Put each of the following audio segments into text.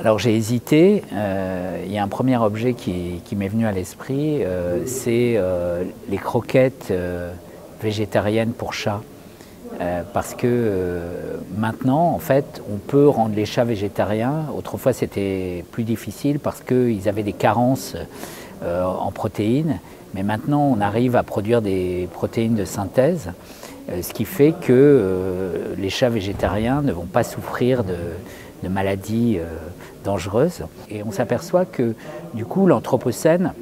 Alors j'ai hésité, il y a un premier objet qui m'est venu à l'esprit, c'est les croquettes végétariennes pour chats. Parce que maintenant, en fait, on peut rendre les chats végétariens. Autrefois, c'était plus difficile parce qu'ils avaient des carences en protéines. Mais maintenant, on arrive à produire des protéines de synthèse, ce qui fait que les chats végétariens ne vont pas souffrir de maladies dangereuses. Et on s'aperçoit que, du coup, l'anthropocène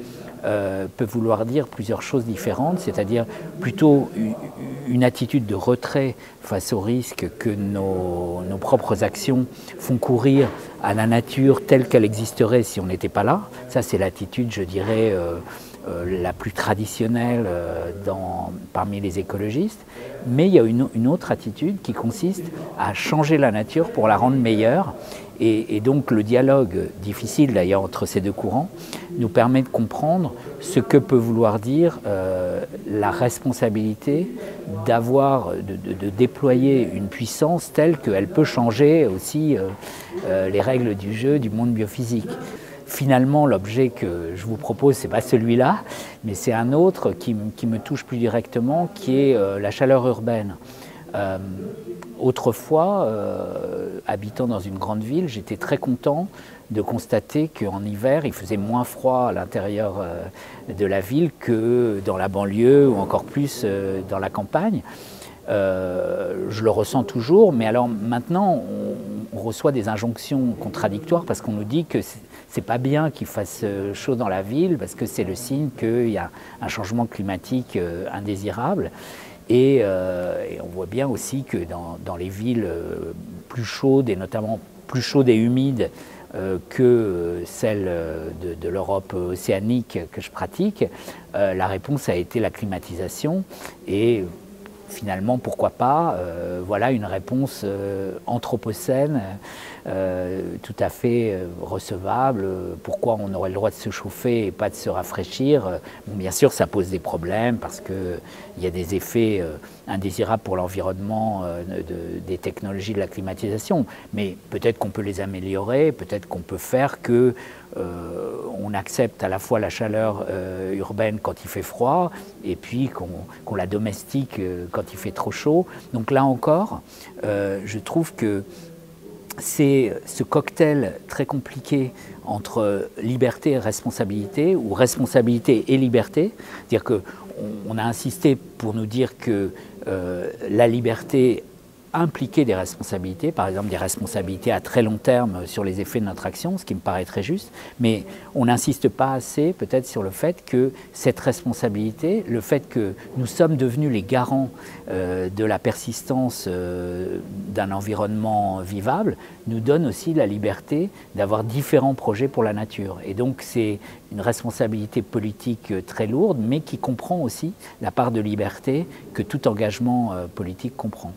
peut vouloir dire plusieurs choses différentes, c'est-à-dire plutôt une attitude de retrait face au risque que nos propres actions font courir à la nature telle qu'elle existerait si on n'était pas là. Ça, c'est l'attitude, je dirais, la plus traditionnelle parmi les écologistes. Mais il y a une autre attitude qui consiste à changer la nature pour la rendre meilleure. Et donc le dialogue, difficile d'ailleurs entre ces deux courants, nous permet de comprendre ce que peut vouloir dire la responsabilité de déployer une puissance telle qu'elle peut changer aussi les règles du jeu du monde biophysique. Finalement, l'objet que je vous propose, ce n'est pas celui-là, mais c'est un autre qui me touche plus directement, qui est la chaleur urbaine. Autrefois, habitant dans une grande ville, j'étais très content de constater qu'en hiver, il faisait moins froid à l'intérieur de la ville que dans la banlieue ou encore plus dans la campagne. Je le ressens toujours, mais alors maintenant, on reçoit des injonctions contradictoires parce qu'on nous dit que c'est pas bien qu'il fasse chaud dans la ville parce que c'est le signe qu'il y a un changement climatique indésirable. Et on voit bien aussi que dans les villes plus chaudes, et notamment plus chaudes et humides que celles de l'Europe océanique que je pratique, la réponse a été la climatisation. Et finalement, pourquoi pas, voilà une réponse anthropocène tout à fait recevable. Pourquoi on aurait le droit de se chauffer et pas de se rafraîchir? Bon, bien sûr, ça pose des problèmes parce qu'il y a des effets indésirables pour l'environnement des technologies de la climatisation. Mais peut-être qu'on peut les améliorer, peut-être qu'on peut faire que on accepte à la fois la chaleur urbaine quand il fait froid et puis qu'on la domestique quand il fait trop chaud. Donc là encore, je trouve que c'est ce cocktail très compliqué entre liberté et responsabilité, ou responsabilité et liberté. C'est-à-dire qu'on a insisté pour nous dire que la liberté impliquer des responsabilités, par exemple des responsabilités à très long terme sur les effets de notre action, ce qui me paraît très juste, mais on n'insiste pas assez peut-être sur le fait que cette responsabilité, le fait que nous sommes devenus les garants de la persistance d'un environnement vivable, nous donne aussi la liberté d'avoir différents projets pour la nature. Et donc c'est une responsabilité politique très lourde, mais qui comprend aussi la part de liberté que tout engagement politique comprend.